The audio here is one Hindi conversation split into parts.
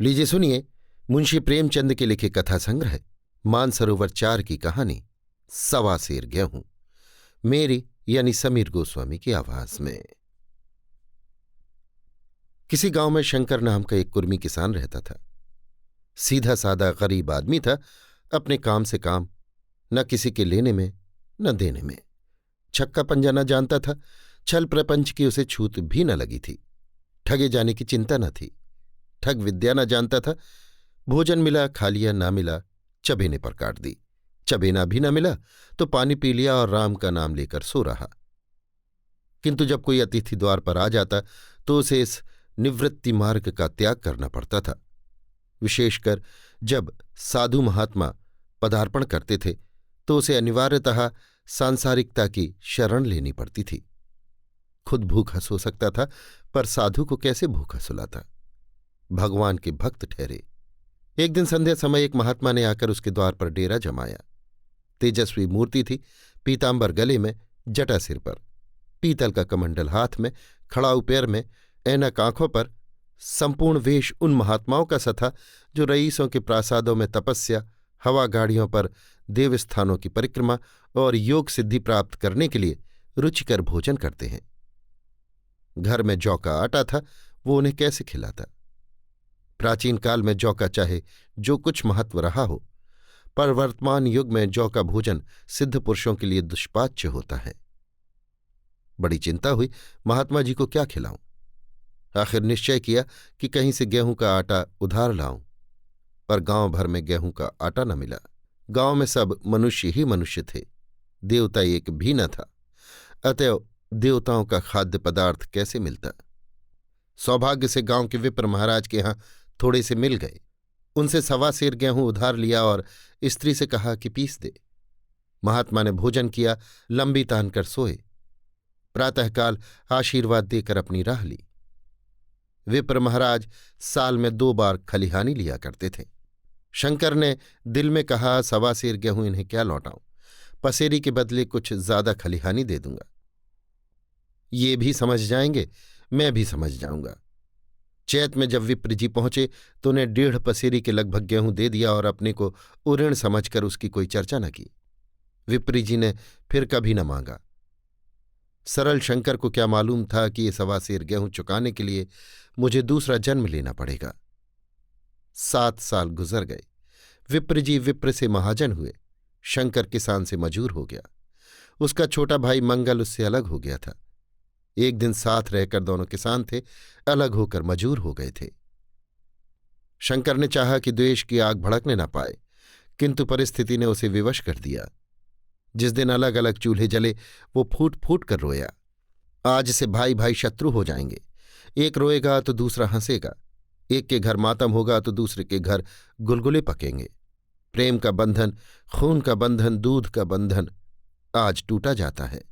लीजिए सुनिए मुंशी प्रेमचंद के लिखे कथा संग्रह मानसरोवर 4 की कहानी सवा सेर गेहूं, मेरी यानी समीर गोस्वामी की आवाज में। किसी गांव में शंकर नाम का एक कुर्मी किसान रहता था। सीधा सादा गरीब आदमी था। अपने काम से काम, न किसी के लेने में न देने में। छक्का पंजा न जानता था। छल प्रपंच की उसे छूत भी न लगी थी। ठगे जाने की चिंता न थी। ठग विद्या न जानता था। भोजन मिला खा लिया, ना मिला चबेने पर काट दी। चबेना भी न मिला तो पानी पी लिया और राम का नाम लेकर सो रहा। किंतु जब कोई अतिथि द्वार पर आ जाता तो उसे इस निवृत्ति मार्ग का त्याग करना पड़ता था। विशेषकर जब साधु महात्मा पदार्पण करते थे तो उसे अनिवार्यतः सांसारिकता की शरण लेनी पड़ती थी। खुद भूखा सो सकता था, पर साधु को कैसे भूखा सुलाता। भगवान के भक्त ठहरे। एक दिन संध्या समय एक महात्मा ने आकर उसके द्वार पर डेरा जमाया। तेजस्वी मूर्ति थी, पीतांबर गले में, जटा सिर पर, पीतल का कमंडल हाथ में, खड़ाऊ पैर में, ऐनक आंखों पर। संपूर्ण वेश उन महात्माओं का सा था जो रईसों के प्रासादों में तपस्या, हवा गाड़ियों पर देवस्थानों की परिक्रमा और योग सिद्धि प्राप्त करने के लिए रुचिकर भोजन करते हैं। घर में जौ का आटा था, वो उन्हें कैसे खिलाता। प्राचीन काल में जौ का चाहे जो कुछ महत्व रहा हो, पर वर्तमान युग में जौ का भोजन सिद्ध पुरुषों के लिए दुष्पाच्य होता है। बड़ी चिंता हुई, महात्मा जी को क्या खिलाऊं। आखिर निश्चय किया कि कहीं से गेहूं का आटा उधार लाऊं, पर गांव भर में गेहूं का आटा न मिला। गांव में सब मनुष्य ही मनुष्य थे, देवता एक भी न था। अतएव देवताओं का खाद्य पदार्थ कैसे मिलता। सौभाग्य से गांव के विप्र महाराज के यहां थोड़े से मिल गए। उनसे सवा सेर गेहूं उधार लिया और स्त्री से कहा कि पीस दे। महात्मा ने भोजन किया, लंबी तान कर सोए। प्रातःकाल आशीर्वाद देकर अपनी राह ली। विप्र महाराज साल में 2 बार खलिहानी लिया करते थे। शंकर ने दिल में कहा, सवा सेर गेहूं इन्हें क्या लौटाऊं, पसेरी के बदले कुछ ज्यादा खलिहानी दे दूंगा। ये भी समझ जाएंगे, मैं भी समझ जाऊंगा। चैत में जब विप्र जी पहुंचे तो उन्हें 1.5 पसेरी के लगभग गेहूं दे दिया और अपने को उऋण समझकर उसकी कोई चर्चा न की। विप्र जी ने फिर कभी न मांगा। सरल शंकर को क्या मालूम था कि ये सवा सेर गेहूं चुकाने के लिए मुझे दूसरा जन्म लेना पड़ेगा। 7 साल गुजर गए। विप्र जी विप्र से महाजन हुए। शंकर किसान से मजूर हो गया। उसका छोटा भाई मंगल उससे अलग हो गया था। एक दिन साथ रहकर दोनों किसान थे, अलग होकर मजूर हो गए थे। शंकर ने चाहा कि द्वेष की आग भड़कने न पाए, किंतु परिस्थिति ने उसे विवश कर दिया। जिस दिन अलग अलग चूल्हे जले वो फूट फूट कर रोया। आज से भाई भाई शत्रु हो जाएंगे। एक रोएगा तो दूसरा हंसेगा। एक के घर मातम होगा तो दूसरे के घर गुलगुले पकेंगे। प्रेम का बंधन, खून का बंधन, दूध का बंधन आज टूटा जाता है।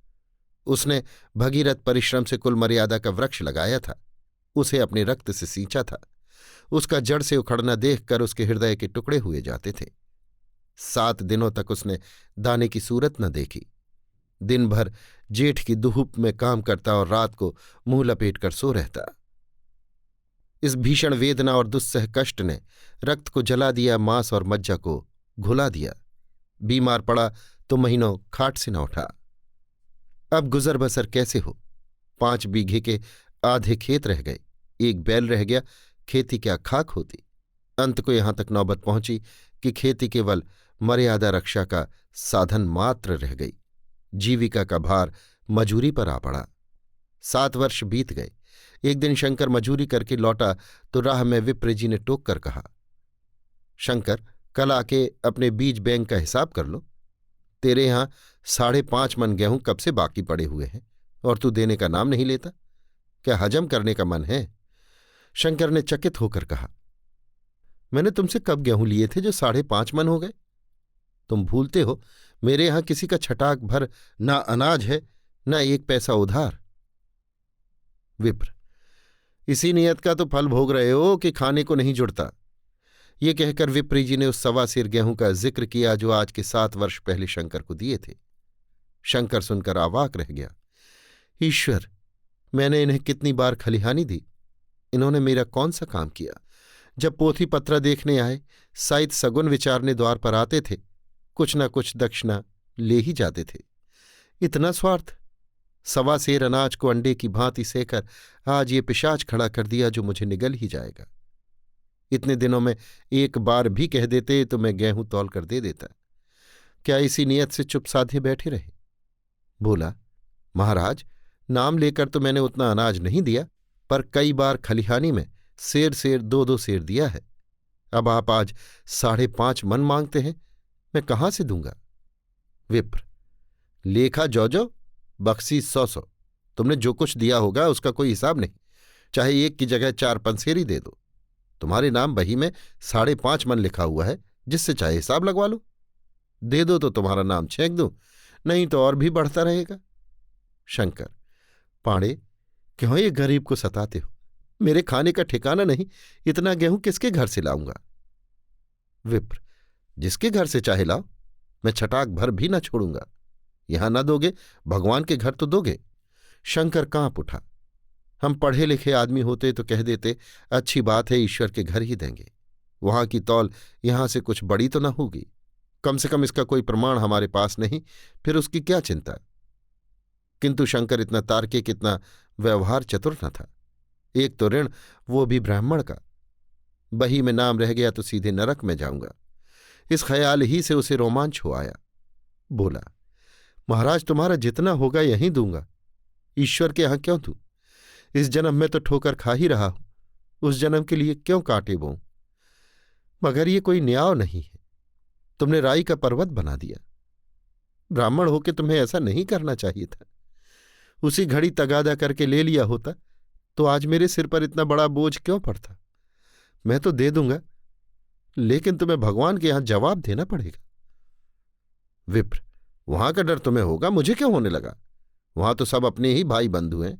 उसने भगीरथ परिश्रम से कुल मर्यादा का वृक्ष लगाया था, उसे अपने रक्त से सींचा था। उसका जड़ से उखड़ना देखकर उसके हृदय के टुकड़े हुए जाते थे। 7 दिनों तक उसने दाने की सूरत न देखी। दिन भर जेठ की धूप में काम करता और रात को मुंह लपेट कर सो रहता। इस भीषण वेदना और दुस्सह कष्ट ने रक्त को जला दिया, मांस और मज्जा को घुला दिया। बीमार पड़ा तो महीनों खाट से न उठा। अब गुजर बसर कैसे हो। 5 बीघे के आधे खेत रह गए, 1 बैल रह गया। खेती क्या खाक होती। अंत को यहां तक नौबत पहुंची कि खेती केवल मर्यादा रक्षा का साधन मात्र रह गई। जीविका का भार मजूरी पर आ पड़ा। 7 वर्ष बीत गए। एक दिन शंकर मजूरी करके लौटा तो राह में विप्र जी ने टोक कर कहा, शंकर, कल आके अपने बीज बैंक का हिसाब कर लो। तेरे यहां 5.5 मन गेहूं कब से बाकी पड़े हुए हैं और तू देने का नाम नहीं लेता। क्या हजम करने का मन है। शंकर ने चकित होकर कहा, मैंने तुमसे कब गेहूं लिए थे जो 5.5 मन हो गए। तुम भूलते हो मेरे यहां किसी का छटाक भर ना अनाज है, ना 1 पैसा उधार। विप्र, इसी नियत का तो फल भोग रहे हो कि खाने को नहीं जुड़ता। ये कहकर विप्र जी ने उस सवा सेर गेहूं का जिक्र किया जो आज के 7 वर्ष पहले शंकर को दिए थे। शंकर सुनकर अवाक रह गया। ईश्वर, मैंने इन्हें कितनी बार खलिहानी दी, इन्होंने मेरा कौन सा काम किया जब पोथी पत्रा देखने आए, साइत सगुन विचारने द्वार पर आते थे, कुछ न कुछ दक्षिणा ले ही जाते थे। इतना स्वार्थ! सवा सेर अनाज को अंडे की भांति सेकर आज ये पिशाच खड़ा कर दिया जो मुझे निगल ही जाएगा। इतने दिनों में एक बार भी कह देते तो मैं गेहूं तौल कर दे देता। क्या इसी नियत से चुप साधे बैठे रहे? बोला, महाराज, नाम लेकर तो मैंने उतना अनाज नहीं दिया, पर कई बार खलिहानी में सेर सेर 2-2 सेर दिया है। अब आप आज 5.5 मन मांगते हैं, मैं कहाँ से दूंगा? विप्र, लेखा जो बख्शीश 100-100। तुमने जो कुछ दिया होगा उसका कोई हिसाब नहीं। चाहे 1 की जगह 4 पंसेरी दे दो। तुम्हारे नाम बही में 5.5 मन लिखा हुआ है, जिससे चाहे हिसाब लगवा लो। दे दो तो तुम्हारा नाम छेंक दूं, नहीं तो और भी बढ़ता रहेगा। शंकर, पांडे, क्यों ये गरीब को सताते हो? मेरे खाने का ठिकाना नहीं, इतना गेहूं किसके घर से लाऊंगा? विप्र, जिसके घर से चाहे लाओ, मैं छटाक भर भी न छोड़ूंगा। यहां न दोगे, भगवान के घर तो दोगे। शंकर कांप उठा। हम पढ़े लिखे आदमी होते तो कह देते, अच्छी बात है, ईश्वर के घर ही देंगे। वहां की तौल यहां से कुछ बड़ी तो न होगी। कम से कम इसका कोई प्रमाण हमारे पास नहीं, फिर उसकी क्या चिंता? किंतु शंकर इतना तार्किक, इतना व्यवहार चतुर न था। एक तो ऋण, वो भी ब्राह्मण का। बही में नाम रह गया तो सीधे नरक में जाऊंगा। इस ख्याल ही से उसे रोमांच हो आया। बोला, महाराज, तुम्हारा जितना होगा यहीं दूंगा। ईश्वर के यहां क्यों दूं? इस जन्म में तो ठोकर खा ही रहा हूं, उस जन्म के लिए क्यों कांटे बोऊं? मगर ये कोई न्याय नहीं है। तुमने राई का पर्वत बना दिया। ब्राह्मण होके तुम्हें ऐसा नहीं करना चाहिए था। उसी घड़ी तगादा करके ले लिया होता तो आज मेरे सिर पर इतना बड़ा बोझ क्यों पड़ता? मैं तो दे दूंगा, लेकिन तुम्हें भगवान के यहां जवाब देना पड़ेगा। विप्र, वहां का डर तुम्हें होगा, मुझे क्यों होने लगा? वहां तो सब अपने ही भाई बंधु हैं।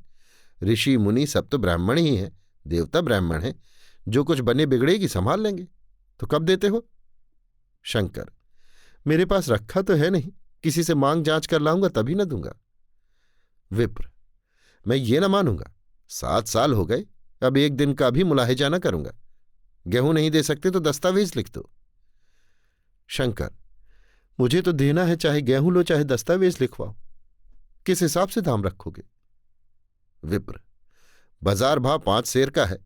ऋषि मुनि सब तो ब्राह्मण ही हैं, देवता ब्राह्मण हैं। जो कुछ बने बिगड़ेगी संभाल लेंगे। तो कब देते हो? शंकर, मेरे पास रखा तो है नहीं, किसी से मांग जांच कर लाऊंगा तभी न दूंगा। विप्र, मैं ये न मानूंगा। 7 साल हो गए, अब एक दिन का भी मुलाहिजा न करूंगा। गेहूं नहीं दे सकते तो दस्तावेज लिख दो। शंकर, मुझे तो देना है, चाहे गेहूं लो चाहे दस्तावेज लिखवाओ। किस हिसाब से दाम रखोगे? विप्र, बाजार भाव 5 सेर का है,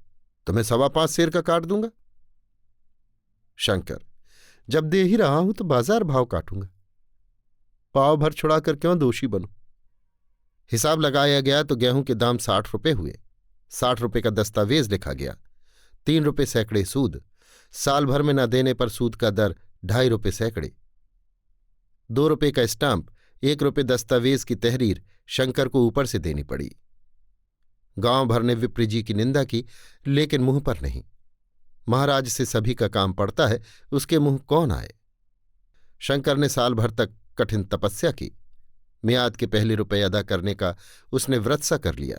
तो मैं 5.25 सेर का काट दूंगा। शंकर, जब दे ही रहा हूं तो बाजार भाव काटूंगा। पाव भर छुड़ाकर क्यों दोषी बनूं? हिसाब लगाया गया तो गेहूं के दाम 60 रुपये हुए। 60 रुपये का दस्तावेज लिखा गया। 3 रुपये सैकड़े सूद। साल भर में न देने पर सूद का दर 2.5 रुपये सैकड़े। 2 रुपये का स्टाम्प, 1 रुपये दस्तावेज की तहरीर शंकर को ऊपर से देनी पड़ी। गांव भर ने विप्र जी की निंदा की, लेकिन मुंह पर नहीं। महाराज से सभी का काम पड़ता है, उसके मुंह कौन आए? शंकर ने साल भर तक कठिन तपस्या की। मियाद के पहले रुपये अदा करने का उसने व्रत सा कर लिया।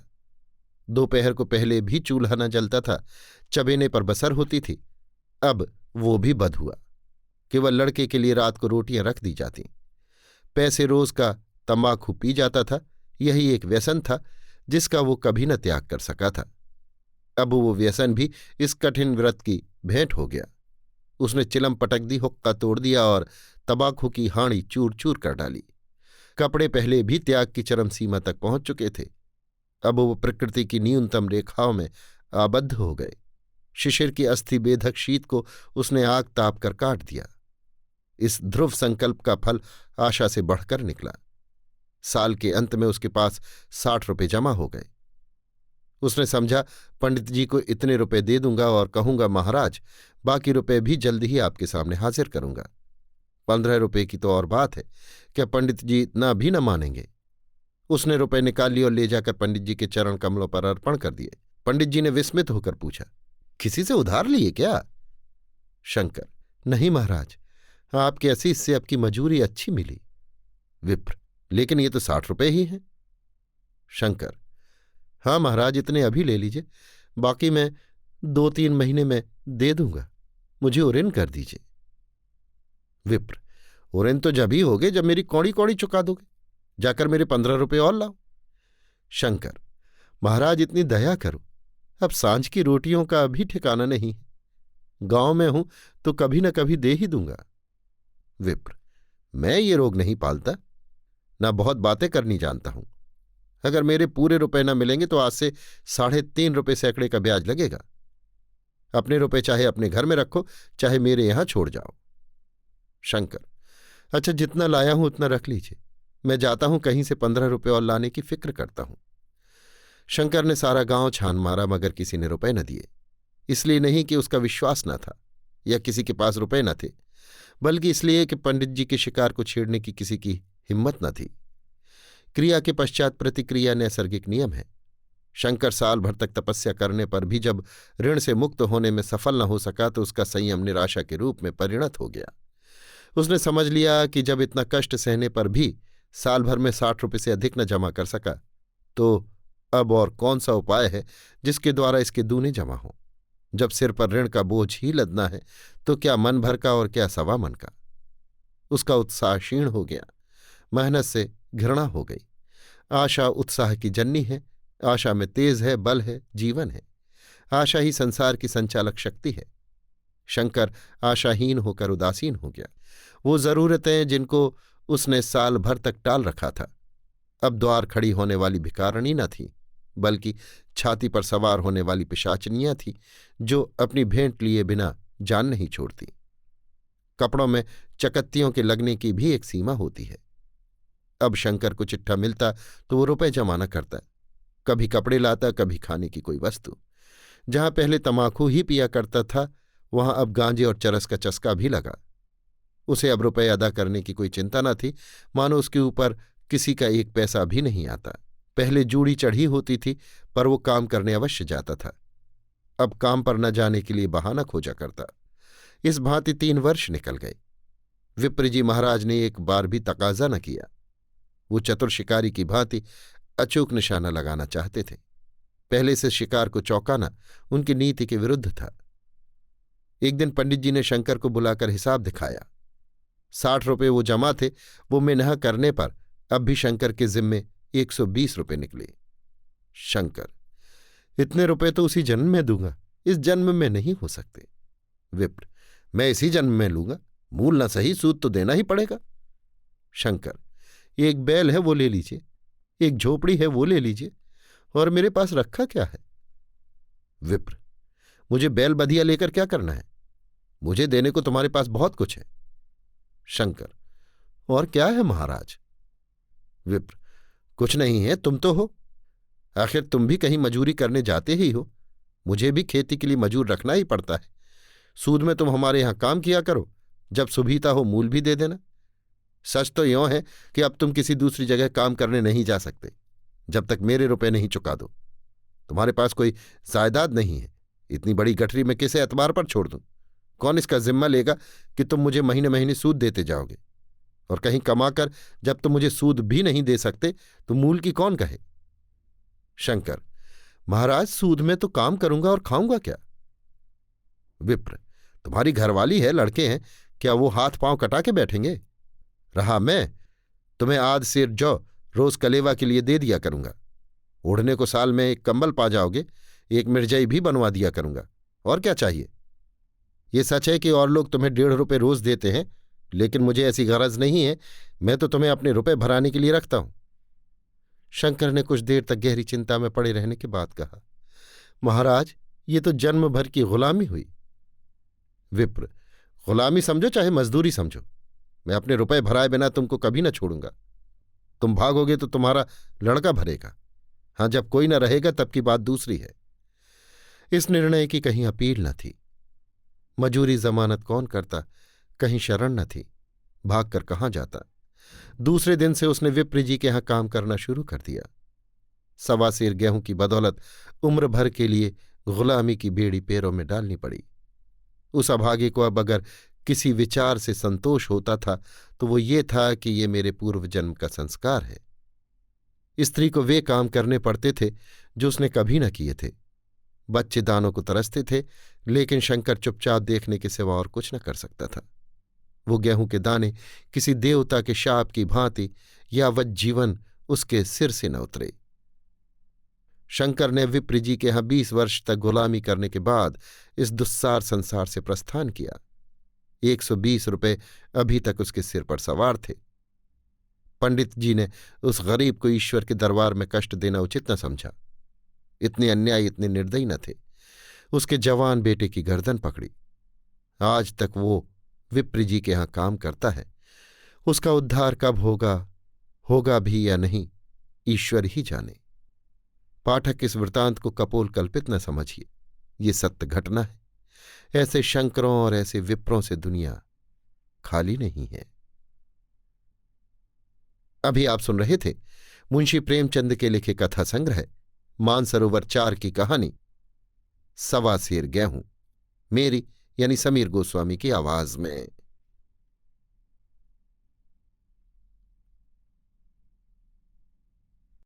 दोपहर को पहले भी चूल्हा न जलता था, चबेने पर बसर होती थी। अब वो भी बद हुआ। केवल लड़के के लिए रात को रोटियां रख दी जाती। पैसे रोज का तंबाकू पी जाता था। यही एक व्यसन था जिसका वो कभी न त्याग कर सका था। अब वो व्यसन भी इस कठिन व्रत की भेंट हो गया। उसने चिलम पटक दी, हुक्का तोड़ दिया और तंबाकू की हांडी चूर चूर कर डाली। कपड़े पहले भी त्याग की चरम सीमा तक पहुंच चुके थे। अब वो प्रकृति की न्यूनतम रेखाओं में आबद्ध हो गए। शिशिर की अस्थि बेधक शीत को उसने आग ताप कर काट दिया। इस ध्रुव संकल्प का फल आशा से बढ़कर निकला। साल के अंत में उसके पास 60 रुपये जमा हो गए। उसने समझा, पंडित जी को इतने रुपए दे दूंगा और कहूंगा, महाराज, बाकी रुपए भी जल्द ही आपके सामने हाजिर करूंगा। 15 रुपये की तो और बात है, क्या पंडित जी इतना भी न मानेंगे? उसने रुपए निकाल लिए और ले जाकर पंडित जी के चरण कमलों पर अर्पण कर दिए। पंडित जी ने विस्मित होकर पूछा, किसी से उधार लिए क्या? शंकर, नहीं महाराज, आपके असीस से आपकी मजूरी अच्छी मिली। विप्र, लेकिन ये तो 60 रुपये ही हैं। शंकर, हाँ महाराज, इतने अभी ले लीजिए, बाकी मैं 2-3 महीने में दे दूंगा। मुझे उरेन कर दीजिए। विप्र, उरेन तो जब ही होगे जब मेरी कौड़ी कौड़ी चुका दोगे। जाकर मेरे 15 रुपये और लाओ। शंकर, महाराज इतनी दया करो, अब सांझ की रोटियों का भी ठिकाना नहीं है। गांव में हूं तो कभी न कभी दे ही दूंगा। विप्र, मैं ये रोग नहीं पालता, ना बहुत बातें करनी जानता हूं। अगर मेरे पूरे रुपए न मिलेंगे तो आज से 3.5 रुपये सैकड़े का ब्याज लगेगा। अपने रुपए चाहे अपने घर में रखो, चाहे मेरे यहां छोड़ जाओ। शंकर, अच्छा, जितना लाया हूं उतना रख लीजिए। मैं जाता हूं, कहीं से 15 रुपये और लाने की फिक्र करता हूं। शंकर ने सारा गांव छान मारा, मगर किसी ने रुपए न दिए। इसलिए नहीं कि उसका विश्वास न था या किसी के पास रुपए न थे, बल्कि इसलिए कि पंडित जी के शिकार को छेड़ने की किसी की हिम्मत न थी। क्रिया के पश्चात प्रतिक्रिया नैसर्गिक नियम है। शंकर साल भर तक तपस्या करने पर भी जब ऋण से मुक्त होने में सफल न हो सका तो उसका संयम निराशा के रूप में परिणत हो गया। उसने समझ लिया कि जब इतना कष्ट सहने पर भी साल भर में 60 रुपये से अधिक न जमा कर सका, तो अब और कौन सा उपाय है जिसके द्वारा इसके दूने जमा हों। जब सिर पर ऋण का बोझ ही लदना है तो क्या मन भर का और क्या सवा मन का। उसका उत्साह क्षीण हो गया, मेहनत से घृणा हो गई। आशा उत्साह की जननी है, आशा में तेज है, बल है, जीवन है। आशा ही संसार की संचालक शक्ति है। शंकर आशाहीन होकर उदासीन हो गया। वो जरूरतें जिनको उसने साल भर तक टाल रखा था, अब द्वार खड़ी होने वाली भिखारणी न थी, बल्कि छाती पर सवार होने वाली पिशाचनियां थी, जो अपनी भेंट लिए बिना जान नहीं छोड़ती। कपड़ों में चकत्तियों के लगने की भी एक सीमा होती है। अब शंकर को चिट्ठा मिलता तो वो रुपए जमा न करता। कभी कपड़े लाता, कभी खाने की कोई वस्तु। जहां पहले तमाकू ही पिया करता था, वहां अब गांजे और चरस का चस्का भी लगा। उसे अब रुपए अदा करने की कोई चिंता न थी, मानो उसके ऊपर किसी का एक पैसा भी नहीं आता। पहले जूड़ी चढ़ी होती थी, पर वो काम करने अवश्य जाता था। अब काम पर न जाने के लिए बहाना खोजा करता। इस भांति 3 वर्ष निकल गए। विप्र जी महाराज ने एक बार भी तकाजा न किया। वो चतुर शिकारी की भांति अचूक निशाना लगाना चाहते थे। पहले से शिकार को चौंकाना उनकी नीति के विरुद्ध था। एक दिन पंडित जी ने शंकर को बुलाकर हिसाब दिखाया। 60 रुपये वो जमा थे, वो मिन्हा करने पर अब भी शंकर के जिम्मे 120 रुपये निकले। शंकर, इतने रुपए तो उसी जन्म में दूंगा, इस जन्म में नहीं हो सकते। विप्र, मैं इसी जन्म में लूंगा, मूल न सही सूद तो देना ही पड़ेगा। शंकर, एक बैल है वो ले लीजिए, एक झोपड़ी है वो ले लीजिए, और मेरे पास रखा क्या है। विप्र, मुझे बैल बधिया लेकर क्या करना है? मुझे देने को तुम्हारे पास बहुत कुछ है। शंकर, और क्या है महाराज? विप्र, कुछ नहीं है, तुम तो हो। आखिर तुम भी कहीं मजूरी करने जाते ही हो। मुझे भी खेती के लिए मजूर रखना ही पड़ता है। सूद में तुम हमारे यहां काम किया करो, जब सुभीता हो मूल भी दे देना। सच तो यों है कि अब तुम किसी दूसरी जगह काम करने नहीं जा सकते जब तक मेरे रुपए नहीं चुका दो। तुम्हारे पास कोई जायदाद नहीं है, इतनी बड़ी गठरी में किसे एतबार पर छोड़ दूं? कौन इसका जिम्मा लेगा कि तुम मुझे महीने महीने सूद देते जाओगे? और कहीं कमाकर जब तुम मुझे सूद भी नहीं दे सकते तो मूल की कौन कहे? शंकर, महाराज, सूद में तो काम करूंगा और खाऊंगा क्या? विप्र, तुम्हारी घरवाली है, लड़के हैं, क्या वो हाथ पांव कटा के बैठेंगे? रहा मैं, तुम्हें आध सेर जौ रोज कलेवा के लिए दे दिया करूंगा। ओढ़ने को साल में एक कंबल पा जाओगे, एक मिर्जई भी बनवा दिया करूंगा। और क्या चाहिए? ये सच है कि और लोग तुम्हें 1.5 रुपये रोज देते हैं, लेकिन मुझे ऐसी गरज नहीं है। मैं तो तुम्हें अपने रुपए भराने के लिए रखता हूं। शंकर ने कुछ देर तक गहरी चिंता में पड़े रहने के बाद कहा, महाराज, ये तो जन्म भर की गुलामी हुई। विप्र, गुलामी समझो चाहे मजदूरी समझो, मैं अपने रुपए भराए बिना तुमको कभी न छोड़ूंगा। तुम भागोगे तो तुम्हारा लड़का भरेगा। हाँ, जब कोई न रहेगा तब की बात दूसरी है। इस निर्णय की कहीं अपील न थी। मजूरी जमानत कौन करता, कहीं शरण न थी, भागकर कहाँ जाता। दूसरे दिन से उसने विप्र जी के यहां काम करना शुरू कर दिया। 1.25 सेर गेहूं की बदौलत उम्र भर के लिए गुलामी की बेड़ी पैरों में डालनी पड़ी। उस अभागे को अब अगर किसी विचार से संतोष होता था तो वो ये था कि ये मेरे पूर्व जन्म का संस्कार है। स्त्री को वे काम करने पड़ते थे जो उसने कभी न किए थे। बच्चे दानों को तरसते थे, लेकिन शंकर चुपचाप देखने के सिवा और कुछ न कर सकता था। वो गेहूं के दाने किसी देवता के शाप की भांति यावत जीवन उसके सिर से न उतरे। शंकर ने विप्र जी के यहां 20 वर्ष तक गुलामी करने के बाद इस दुस्सार संसार से प्रस्थान किया। 120 रुपये अभी तक उसके सिर पर सवार थे। पंडित जी ने उस गरीब को ईश्वर के दरबार में कष्ट देना उचित न समझा। इतने अन्याय, इतने निर्दयी न थे। उसके जवान बेटे की गर्दन पकड़ी। आज तक वो विप्र जी के यहां काम करता है। उसका उद्धार कब होगा, होगा भी या नहीं, ईश्वर ही जाने। पाठक इस वृतांत को कपोल कल्पित न समझिए, ये सत्य घटना है। ऐसे शंकरों और ऐसे विप्रों से दुनिया खाली नहीं है। अभी आप सुन रहे थे मुंशी प्रेमचंद के लिखे कथा संग्रह मानसरोवर 4 की कहानी सवा सेर गेहूं, मेरी यानी समीर गोस्वामी की आवाज में।